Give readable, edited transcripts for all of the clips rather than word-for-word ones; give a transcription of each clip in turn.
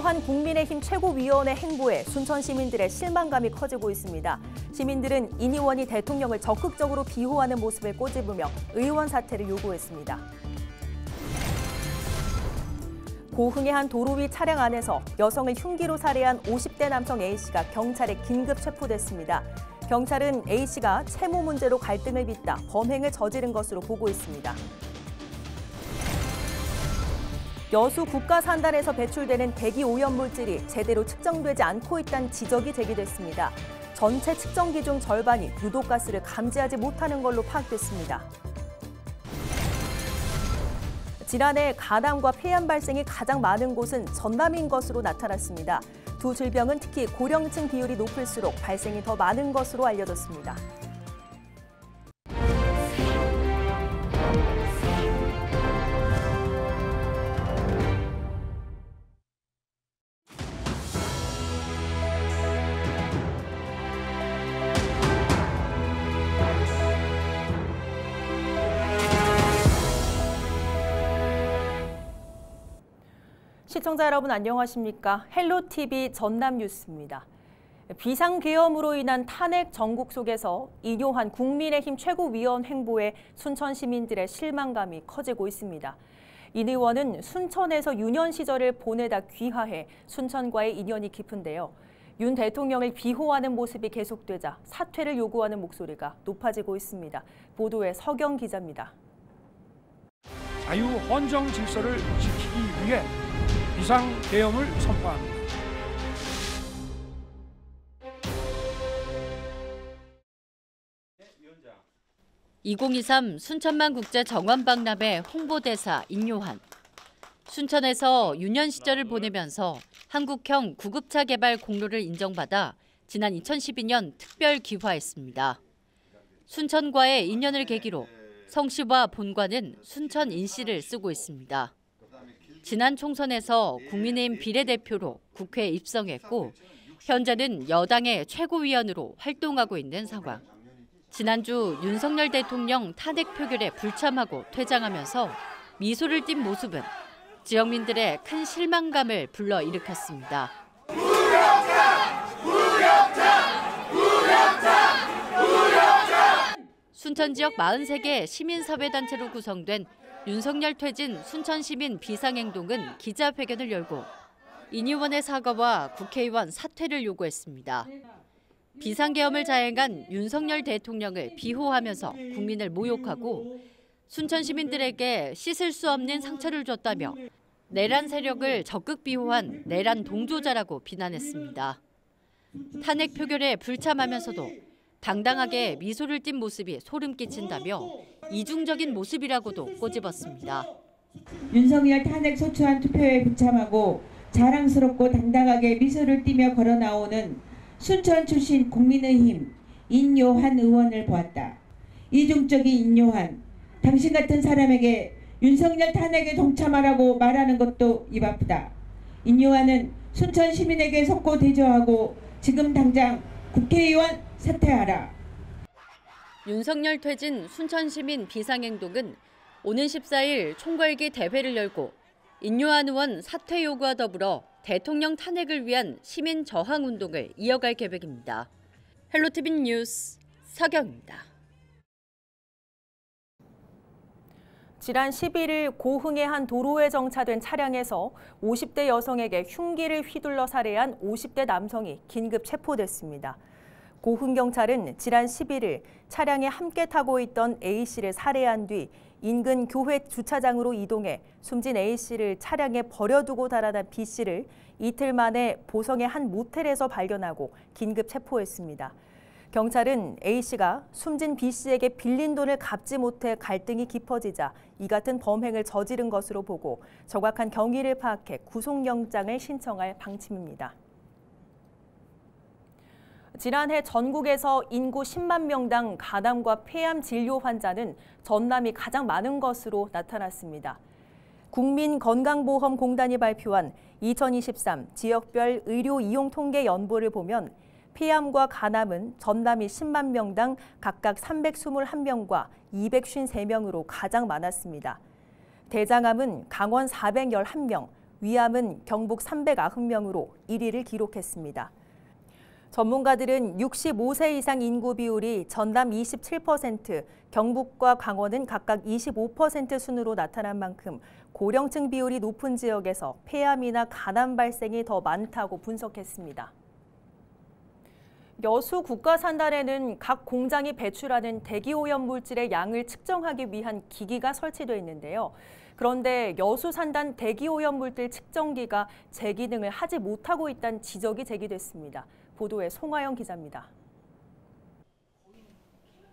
인요한 국민의힘 최고위원회 행보에 순천 시민들의 실망감이 커지고 있습니다. 시민들은 인 의원이 대통령을 적극적으로 비호하는 모습을 꼬집으며 의원 사퇴를 요구했습니다. 고흥의 한 도로 위 차량 안에서 여성을 흉기로 살해한 50대 남성 A씨가 경찰에 긴급 체포됐습니다. 경찰은 A씨가 채무 문제로 갈등을 빚다 범행을 저지른 것으로 보고 있습니다. 여수 국가산단에서 배출되는 대기 오염 물질이 제대로 측정되지 않고 있다는 지적이 제기됐습니다. 전체 측정기 중 절반이 유독가스를 감지하지 못하는 걸로 파악됐습니다. 지난해 간암과 폐암 발생이 가장 많은 곳은 전남인 것으로 나타났습니다. 두 질병은 특히 고령층 비율이 높을수록 발생이 더 많은 것으로 알려졌습니다. 시청자 여러분 안녕하십니까? 헬로TV 전남뉴스입니다. 비상계엄으로 인한 탄핵 전국 속에서 인요한 국민의힘 최고위원 행보에 순천 시민들의 실망감이 커지고 있습니다. 인 의원은 순천에서 유년 시절을 보내다 귀화해 순천과의 인연이 깊은데요. 윤 대통령을 비호하는 모습이 계속되자 사퇴를 요구하는 목소리가 높아지고 있습니다. 보도에 서경 기자입니다. 자유 헌정 질서를 지키기 위해 비상계엄을 선포합니다. (2023) 순천만 국제 정원박람회 홍보대사 인요한. 순천에서 유년 시절을 보내면서 한국형 구급차 개발 공로를 인정받아 지난 2012년 특별 귀화했습니다. 순천과의 인연을 계기로 성씨와 본관은 순천 인씨를 쓰고 있습니다. 지난 총선에서 국민의힘 비례대표로 국회에 입성했고 현재는 여당의 최고위원으로 활동하고 있는 상황. 지난주 윤석열 대통령 탄핵 표결에 불참하고 퇴장하면서 미소를 띤 모습은 지역민들의 큰 실망감을 불러일으켰습니다. 순천 지역 43개 시민사회단체로 구성된 윤석열 퇴진 순천시민 비상행동은 기자회견을 열고 인 의원의 사과와 국회의원 사퇴를 요구했습니다. 비상계엄을 자행한 윤석열 대통령을 비호하면서 국민을 모욕하고 순천 시민들에게 씻을 수 없는 상처를 줬다며 내란 세력을 적극 비호한 내란 동조자라고 비난했습니다. 탄핵 표결에 불참하면서도 당당하게 미소를 띤 모습이 소름 끼친다며 이중적인 모습이라고도 꼬집었습니다. 윤석열 탄핵 소추안 투표에 불참하고 자랑스럽고 당당하게 미소를 띠며 걸어 나오는 순천 출신 국민의힘 인요한 의원을 보았다. 이중적인 인요한, 당신 같은 사람에게 윤석열 탄핵에 동참하라고 말하는 것도 입 아프다. 인요한은 순천 시민에게 속고 대조하고 지금 당장 국회의원 사퇴하라. 윤석열 퇴진 순천시민 비상행동은 오는 14일 총궐기 대회를 열고 인요한 의원 사퇴 요구와 더불어 대통령 탄핵을 위한 시민 저항 운동을 이어갈 계획입니다. 헬로TV 뉴스 서경입니다. 지난 11일 고흥의 한 도로에 정차된 차량에서 50대 여성에게 흉기를 휘둘러 살해한 50대 남성이 긴급 체포됐습니다. 고흥경찰은 지난 11일 차량에 함께 타고 있던 A씨를 살해한 뒤 인근 교회 주차장으로 이동해 숨진 A씨를 차량에 버려두고 달아난 B씨를 이틀 만에 보성의 한 모텔에서 발견하고 긴급 체포했습니다. 경찰은 A씨가 숨진 B씨에게 빌린 돈을 갚지 못해 갈등이 깊어지자 이 같은 범행을 저지른 것으로 보고 정확한 경위를 파악해 구속영장을 신청할 방침입니다. 지난해 전국에서 인구 10만 명당 간암과 폐암 진료 환자는 전남이 가장 많은 것으로 나타났습니다. 국민건강보험공단이 발표한 2023 지역별 의료 이용 통계 연보를 보면 폐암과 간암은 전남이 10만 명당 각각 321명과 253명으로 가장 많았습니다. 대장암은 강원 411명, 위암은 경북 390명으로 1위를 기록했습니다. 전문가들은 65세 이상 인구 비율이 전남 27%, 경북과 강원은 각각 25% 순으로 나타난 만큼 고령층 비율이 높은 지역에서 폐암이나 간암 발생이 더 많다고 분석했습니다. 여수 국가산단에는 각 공장이 배출하는 대기오염 물질의 양을 측정하기 위한 기기가 설치되어 있는데요. 그런데 여수산단 대기오염 물질 측정기가 제 기능을 하지 못하고 있다는 지적이 제기됐습니다. 보도에 송하영 기자입니다.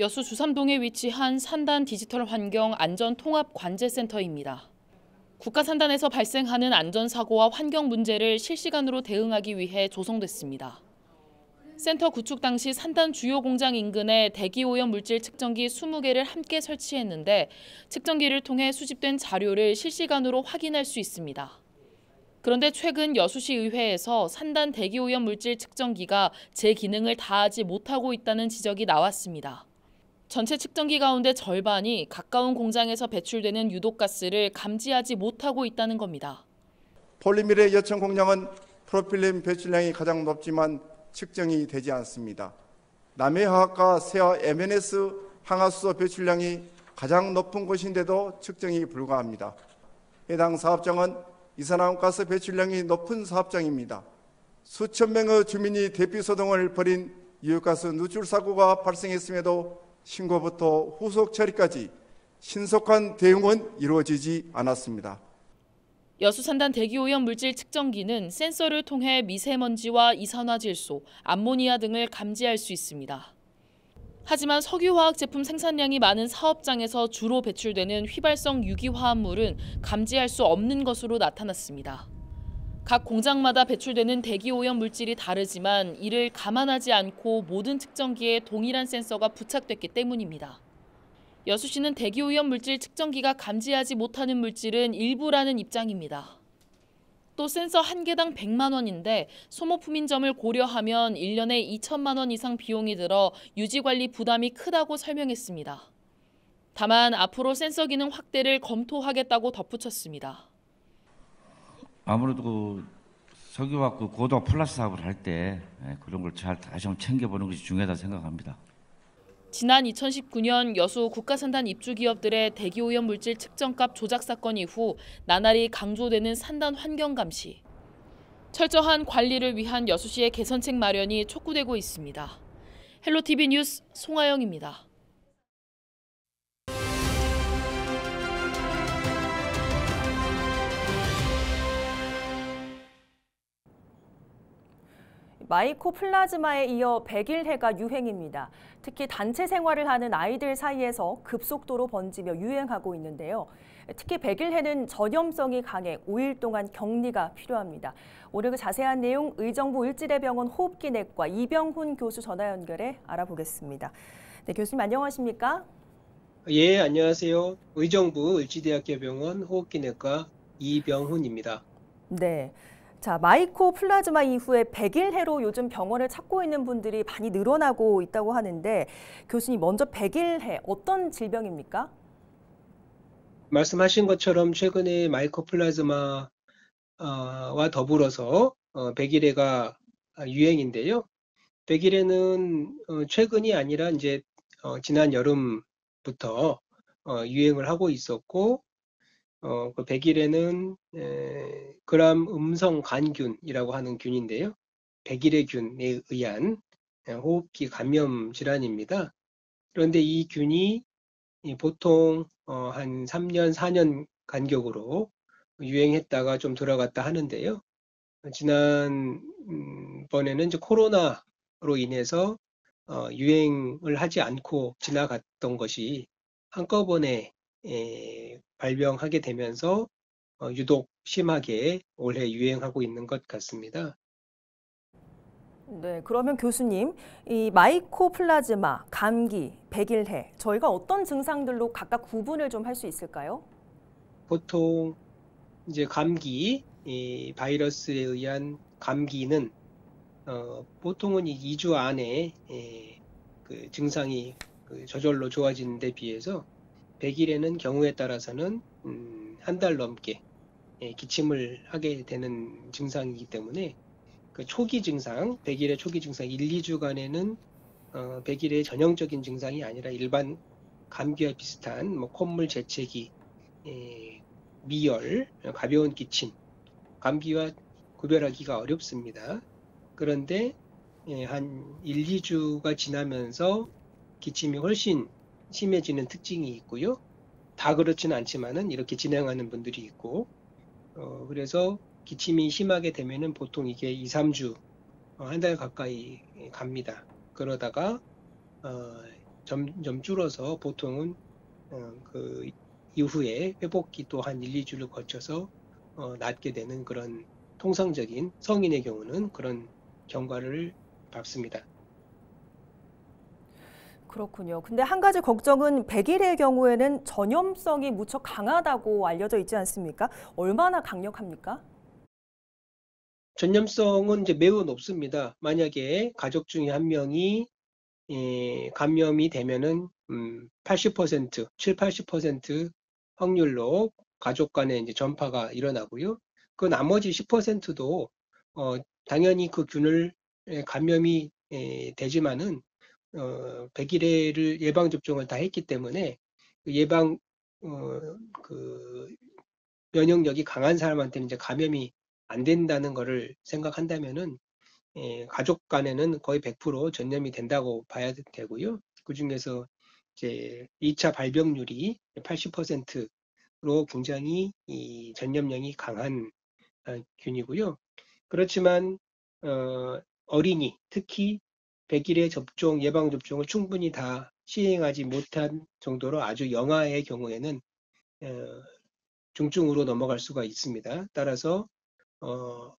여수 주삼동에 위치한 산단 디지털 환경 안전통합 관제센터입니다. 국가산단에서 발생하는 안전사고와 환경 문제를 실시간으로 대응하기 위해 조성됐습니다. 센터 구축 당시 산단 주요 공장 인근에 대기오염 물질 측정기 20개를 함께 설치했는데 측정기를 통해 수집된 자료를 실시간으로 확인할 수 있습니다. 그런데 최근 여수시 의회에서 산단 대기오염 물질 측정기가 제 기능을 다하지 못하고 있다는 지적이 나왔습니다. 전체 측정기 가운데 절반이 가까운 공장에서 배출되는 유독가스를 감지하지 못하고 있다는 겁니다. 폴리밀의 여천 공장은 프로필렌 배출량이 가장 높지만 측정이 되지 않습니다. 남해화학과 세화 MNS 항화수소 배출량이 가장 높은 곳인데도 측정이 불가합니다. 해당 사업장은 이산화탄가스 배출량이 높은 사업장입니다. 수천 명의 주민이 대피소동을 벌인 이웃가스 누출 사고가 발생했음에도 신고부터 후속 처리까지 신속한 대응은 이루어지지 않았습니다. 여수산단 대기오염 물질 측정기는 센서를 통해 미세먼지와 이산화질소, 암모니아 등을 감지할 수 있습니다. 하지만 석유화학 제품 생산량이 많은 사업장에서 주로 배출되는 휘발성 유기화합물은 감지할 수 없는 것으로 나타났습니다. 각 공장마다 배출되는 대기오염 물질이 다르지만 이를 감안하지 않고 모든 측정기에 동일한 센서가 부착됐기 때문입니다. 여수시는 대기오염 물질 측정기가 감지하지 못하는 물질은 일부라는 입장입니다. 또 센서 한 개당 100만 원인데 소모품인 점을 고려하면 1년에 2천만 원 이상 비용이 들어 유지관리 부담이 크다고 설명했습니다. 다만 앞으로 센서 기능 확대를 검토하겠다고 덧붙였습니다. 아무래도 석유화학 고도화 플러스 사업을 할 때 그런 걸 잘 다시 한번 챙겨보는 것이 중요하다고 생각합니다. 지난 2019년 여수 국가산단 입주기업들의 대기오염 물질 측정값 조작 사건 이후 나날이 강조되는 산단 환경 감시. 철저한 관리를 위한 여수시의 개선책 마련이 촉구되고 있습니다. 헬로티비 뉴스 송하영입니다. 마이코플라즈마에 이어 백일해가 유행입니다. 특히 단체 생활을 하는 아이들 사이에서 급속도로 번지며 유행하고 있는데요. 특히 백일해는 전염성이 강해 5일 동안 격리가 필요합니다. 오늘 그 자세한 내용 의정부 을지대병원 호흡기내과 이병훈 교수 전화 연결해 알아보겠습니다. 네, 교수님 안녕하십니까? 예, 안녕하세요. 의정부 을지대학교병원 호흡기내과 이병훈입니다. 네. 자, 마이코플라즈마 이후에 백일해로 요즘 병원을 찾고 있는 분들이 많이 늘어나고 있다고 하는데 교수님 먼저 백일해 어떤 질병입니까? 말씀하신 것처럼 최근에 마이코플라즈마와 더불어서 백일해가 유행인데요. 백일해는 최근이 아니라 이제 지난 여름부터 유행을 하고 있었고 그 백일해는 그람 음성 간균이라고 하는 균인데요. 백일해균에 의한 호흡기 감염 질환입니다. 그런데 이 균이 보통 한 3년, 4년 간격으로 유행했다가 좀 들어갔다 하는데요. 지난번에는 이제 코로나로 인해서 유행을 하지 않고 지나갔던 것이 한꺼번에 발병하게 되면서 유독 심하게 올해 유행하고 있는 것 같습니다. 네, 그러면 교수님, 이 마이코플라즈마, 감기, 백일해, 저희가 어떤 증상들로 각각 구분을 좀 할 수 있을까요? 보통 이제 감기, 이 바이러스에 의한 감기는 보통은 2주 안에 그 증상이 저절로 좋아지는 데 비해서 백일해는 경우에 따라서는 한 달 넘게 기침을 하게 되는 증상이기 때문에 그 초기 증상, 100일의 초기 증상 1, 2주간에는 100일의 전형적인 증상이 아니라 일반 감기와 비슷한 뭐 콧물 재채기, 미열, 가벼운 기침, 감기와 구별하기가 어렵습니다. 그런데 한 1, 2주가 지나면서 기침이 훨씬 심해지는 특징이 있고요. 다 그렇지는 않지만은 이렇게 진행하는 분들이 있고, 그래서 기침이 심하게 되면은 보통 이게 2, 3주, 한 달 가까이 갑니다. 그러다가 점점 줄어서 보통은 그 이후에 회복기 또 한 1, 2주를 거쳐서 낫게 되는 그런 통상적인 성인의 경우는 그런 경과를 밟습니다. 그렇군요. 근데 한 가지 걱정은 100일의 경우에는 전염성이 무척 강하다고 알려져 있지 않습니까? 얼마나 강력합니까? 전염성은 이제 매우 높습니다. 만약에 가족 중에 한 명이 감염이 되면은 80%, 70-80% 확률로 가족 간에 이제 전파가 일어나고요. 그 나머지 10%도 당연히 그 균을 감염이 되지만은 100일을 예방 접종을 다 했기 때문에 예방 그 면역력이 강한 사람한테는 이제 감염이 안 된다는 것을 생각한다면은 가족 간에는 거의 100% 전염이 된다고 봐야 되고요. 그 중에서 이제 2차 발병률이 80%로 굉장히 이 전염력이 강한 균이고요. 그렇지만 어린이, 특히 100일의 접종, 예방 접종을 충분히 다 시행하지 못한 정도로 아주 영아의 경우에는 중증으로 넘어갈 수가 있습니다. 따라서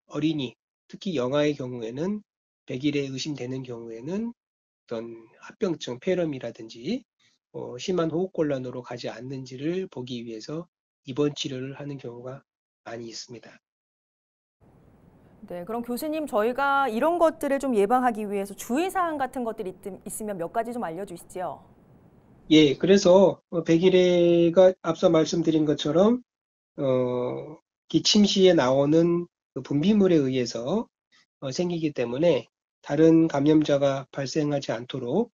어린이, 특히 영아의 경우에는 100일에 의심되는 경우에는 어떤 합병증, 폐렴이라든지 심한 호흡곤란으로 가지 않는지를 보기 위해서 입원 치료를 하는 경우가 많이 있습니다. 네, 그럼 교수님 저희가 이런 것들을 좀 예방하기 위해서 주의사항 같은 것들이 있으면 몇 가지 좀 알려주시죠. 예, 그래서 100일에가 앞서 말씀드린 것처럼 기침 시에 나오는 그 분비물에 의해서 생기기 때문에 다른 감염자가 발생하지 않도록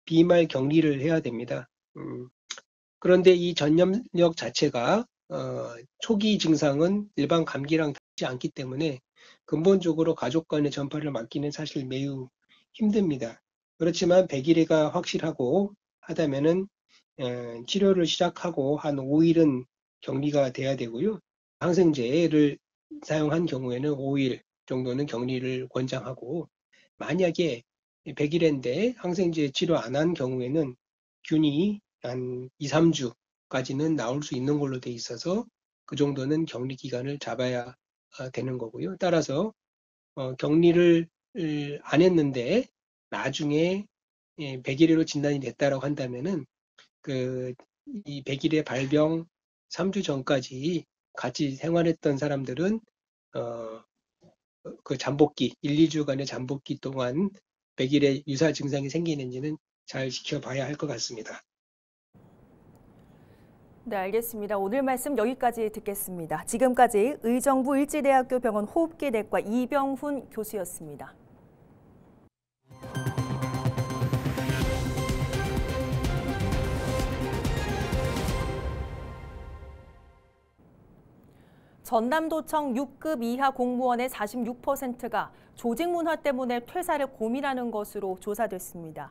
비말 격리를 해야 됩니다. 그런데 이 전염력 자체가 초기 증상은 일반 감기랑 다르지 않기 때문에 근본적으로 가족 간의 전파를 막기는 사실 매우 힘듭니다. 그렇지만 100일에가 확실하고 하다면은 치료를 시작하고 한 5일은 격리가 돼야 되고요. 항생제를 사용한 경우에는 5일 정도는 격리를 권장하고, 만약에 100일인데 항생제 치료 안 한 경우에는 균이 한 2, 3주까지는 나올 수 있는 걸로 돼 있어서 그 정도는 격리 기간을 잡아야 되는 거고요. 따라서 격리를 안 했는데 나중에 100일로 진단이 됐다라고 한다면은 이 100일의 발병 3주 전까지 같이 생활했던 사람들은 그 잠복기 1, 2주간의 잠복기 동안 100일의 유사 증상이 생기는지는 잘 지켜봐야 할 것 같습니다. 네, 알겠습니다. 오늘 말씀 여기까지 듣겠습니다. 지금까지 의정부 일지대학교 병원 호흡기 내과 이병훈 교수였습니다. 전남도청 6급 이하 공무원의 46%가 조직 문화 때문에 퇴사를 고민하는 것으로 조사됐습니다.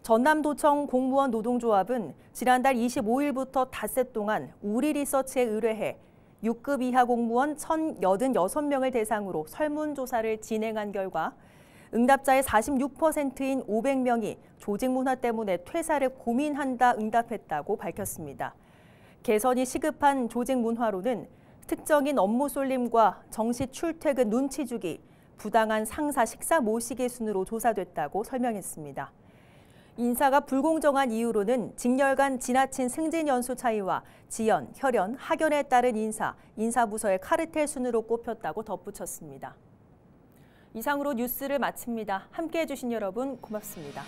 전남도청 공무원 노동조합은 지난달 25일부터 닷새 동안 우리 리서치에 의뢰해 6급 이하 공무원 1,086명을 대상으로 설문조사를 진행한 결과 응답자의 46%인 500명이 조직 문화 때문에 퇴사를 고민한다 응답했다고 밝혔습니다. 개선이 시급한 조직 문화로는 특정인 업무 쏠림과 정시 출퇴근 눈치 주기, 부당한 상사 식사 모시기 순으로 조사됐다고 설명했습니다. 인사가 불공정한 이유로는 직렬 간 지나친 승진 연수 차이와 지연, 혈연, 학연에 따른 인사부서의 카르텔 순으로 꼽혔다고 덧붙였습니다. 이상으로 뉴스를 마칩니다. 함께해 주신 여러분 고맙습니다.